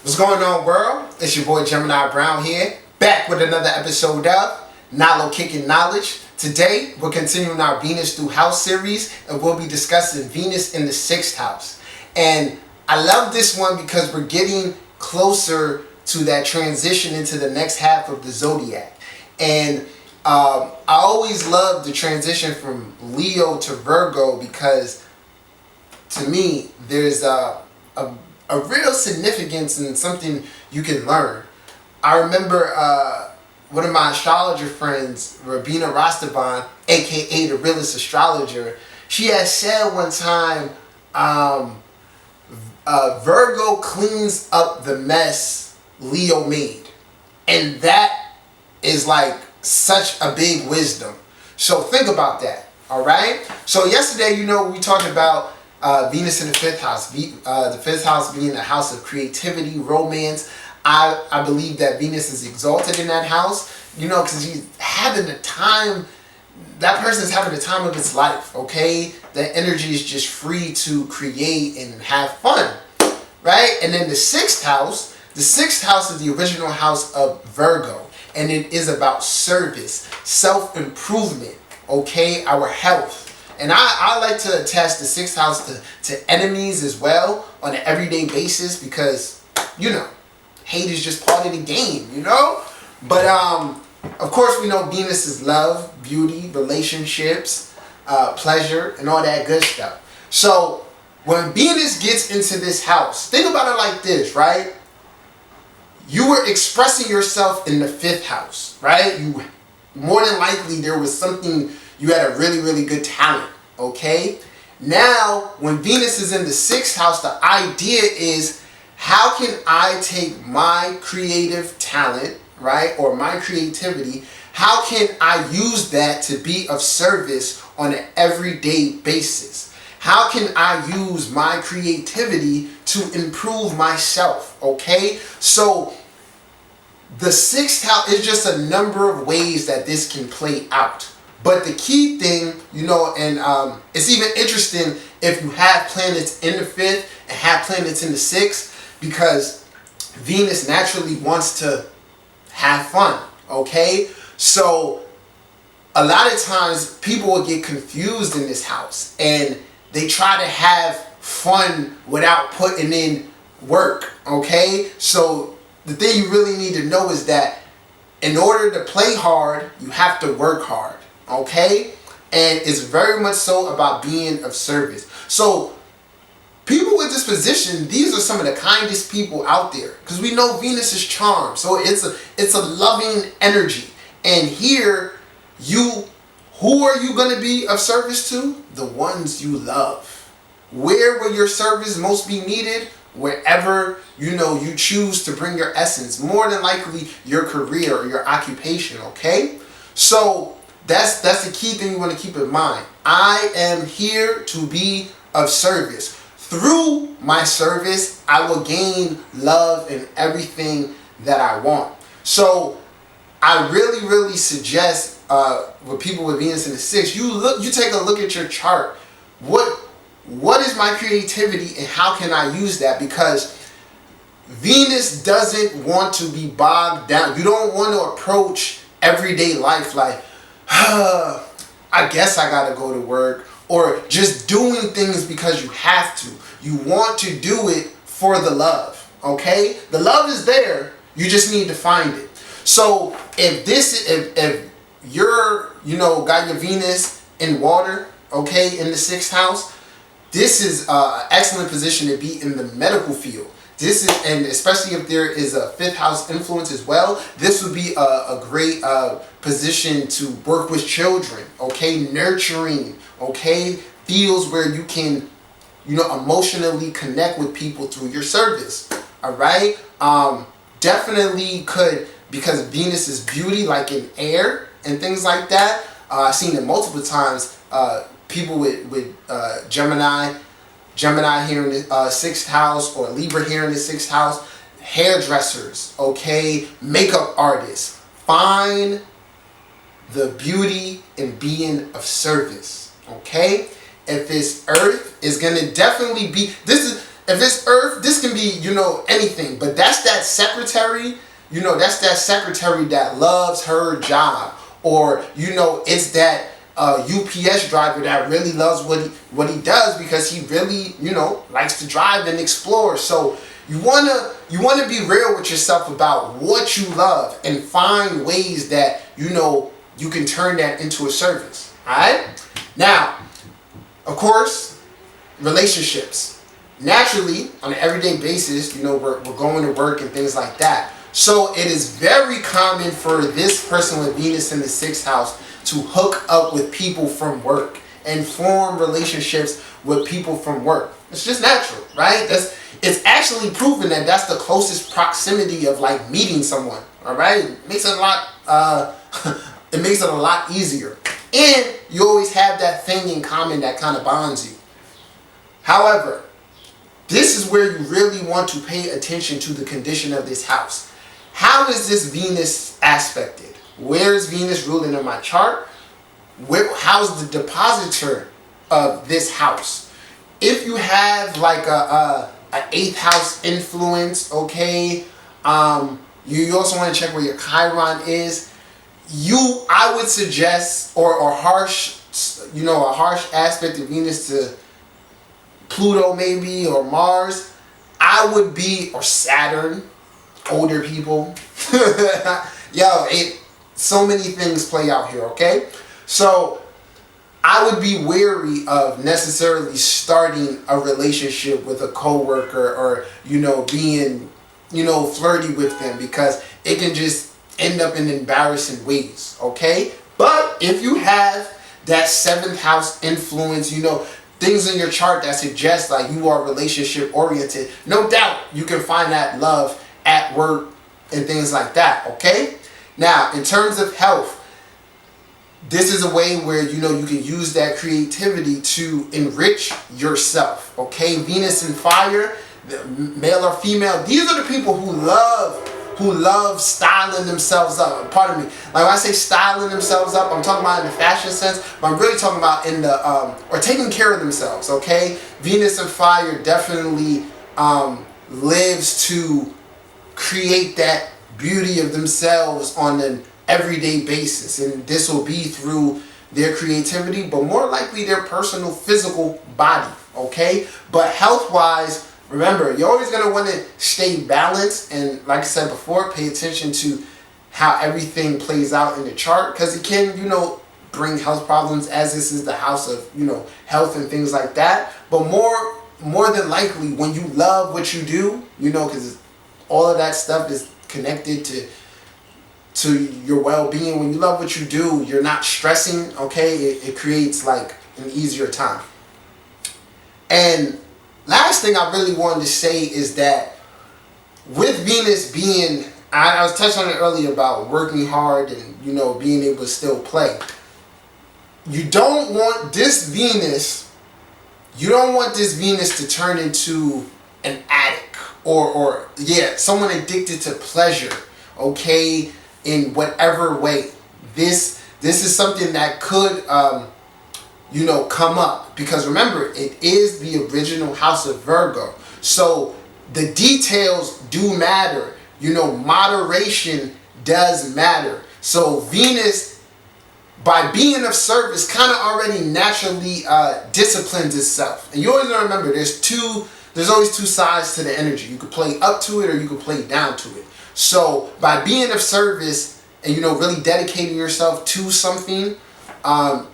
What's going on, world? It's your boy Gemini Brown here, back with another episode of Nalo Kicking Knowledge. Today, we're continuing our Venus through House series, and we'll be discussing Venus in the 6th house. And I love this one because we're getting closer to that transition into the next half of the zodiac. And I always love the transition from Leo to Virgo because, to me, there's a real significance and something you can learn. I remember one of my astrologer friends, Rabina Rastaban, aka the realest astrologer, she had said one time, Virgo cleans up the mess Leo made. And that is like such a big wisdom. So think about that, alright? So yesterday, we talked about Venus in the 5th house. The 5th house being a house of creativity, romance. I believe that Venus is exalted in that house, because he's having the time, that person's having the time of his life, okay? That energy is just free to create and have fun, right? And then the 6th house is the original house of Virgo, and it is about service, self-improvement, okay? Our health. And I like to attach the 6th house to enemies as well on an everyday basis because, hate is just part of the game, But, of course, we know Venus is love, beauty, relationships, pleasure, and all that good stuff. So, when Venus gets into this house, think about it like this, right? You were expressing yourself in the 5th house, right? More than likely, there was something, you had a really, really good talent, okay? Now, when Venus is in the 6th house, the idea is, how can I take my creative talent, right, or my creativity, how can I use that to be of service on an everyday basis? How can I use my creativity to improve myself, okay? So, the 6th house is just a number of ways that this can play out. But the key thing, and it's even interesting if you have planets in the 5th and have planets in the 6th, because Venus naturally wants to have fun, okay? So a lot of times people will get confused in this house and they try to have fun without putting in work, okay? So the thing you really need to know is that in order to play hard, you have to work hard, okay? And it's very much so about being of service. So people with this position, these are some of the kindest people out there, because we know Venus is charm, so it's a loving energy. And here, who are you going to be of service to? The ones you love. Where will your service most be needed? Wherever you choose to bring your essence, more than likely your career or your occupation, okay? So that's the key thing you want to keep in mind. I am here to be of service. Through my service, I will gain love and everything that I want. So I really, really suggest with people with Venus in the 6th, you take a look at your chart. What is my creativity and how can I use that? Because Venus doesn't want to be bogged down. You don't want to approach everyday life like, I guess I gotta go to work, or just doing things because you have to. You want to do it for the love, okay? The love is there, you just need to find it. So if you're, got your Venus in water, okay, in the 6th house, this is an excellent position to be in the medical field. And especially if there is a 5th house influence as well, this would be a great position to work with children, okay? Nurturing, okay? Fields where you can, emotionally connect with people through your service, all right? Definitely could, because Venus is beauty, like in air and things like that. I've seen it multiple times. People with Gemini here in the 6th house, or Libra here in the 6th house, hairdressers, okay, makeup artists. Find the beauty in being of service, okay? If it's Earth, is going to definitely be, this If it's Earth, this can be, anything. But that's that secretary, that's that secretary that loves her job. Or, it's that UPS driver that really loves what he does because he really, likes to drive and explore. So you wanna be real with yourself about what you love and find ways that, you can turn that into a service. Alright? Now, of course, relationships. Naturally, on an everyday basis, we're going to work and things like that. So it is very common for this person with Venus in the 6th house to hook up with people from work and form relationships with people from work. It's just natural, right? It's actually proven that that's the closest proximity of like meeting someone. All right, it makes it a lot. It makes it a lot easier, and you always have that thing in common that kind of bonds you. However, this is where you really want to pay attention to the condition of this house. How is this Venus aspected? Where is Venus ruling in my chart? How's the depositor of this house? If you have like a 8th house influence, okay, you also want to check where your Chiron is. I would suggest, or a harsh aspect of Venus to Pluto maybe, or Mars, or Saturn, older people. So many things play out here, okay? So I would be wary of necessarily starting a relationship with a coworker or, being, flirty with them, because it can just end up in embarrassing ways, okay? But if you have that 7th house influence, things in your chart that suggest like you are relationship oriented, no doubt you can find that love at work and things like that, okay? Now, in terms of health, this is a way where, you can use that creativity to enrich yourself, okay? Venus and fire, male or female, these are the people who love styling themselves up. Pardon me. Like when I say styling themselves up, I'm talking about in the fashion sense, but I'm really talking about in the, or taking care of themselves, okay? Venus and fire definitely lives to create that beauty of themselves on an everyday basis. And this will be through their creativity, but more likely their personal physical body, okay? But health-wise, remember, you're always going to want to stay balanced, and like I said before, pay attention to how everything plays out in the chart, because it can, bring health problems, as this is the house of, health and things like that. But more than likely, when you love what you do, because all of that stuff is connected to your well-being. When you love what you do, you're not stressing, okay? It creates like an easier time. And last thing I really wanted to say is that with Venus being, I was touching on it earlier about working hard and, being able to still play. You don't want this Venus to turn into an addict or someone addicted to pleasure, okay, in whatever way. This is something that could come up, because remember, it is the original house of Virgo. So the details do matter. Moderation does matter. So Venus, by being of service, kind of already naturally disciplines itself. And you always gotta remember, there's always two sides to the energy. You could play up to it or you could play down to it. So by being of service and really dedicating yourself to something,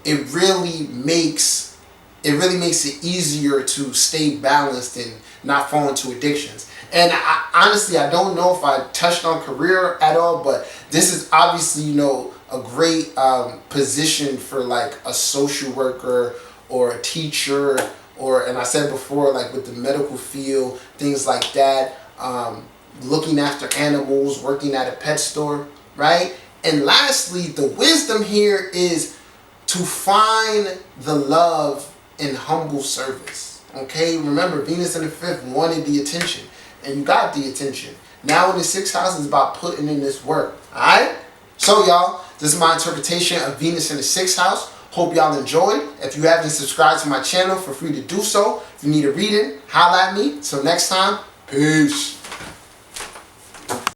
it really makes it easier to stay balanced and not fall into addictions. And honestly, I don't know if I touched on career at all, but this is obviously, a great position for like a social worker or a teacher, and I said before, like with the medical field, things like that, looking after animals, working at a pet store, right? And lastly, the wisdom here is to find the love in humble service. Okay, remember, Venus in the 5th wanted the attention, and you got the attention. Now in the 6th house is about putting in this work. Alright? So y'all, this is my interpretation of Venus in the 6th house. Hope y'all enjoyed. If you haven't subscribed to my channel, feel free to do so. If you need a reading, holla at me. Till next time, peace.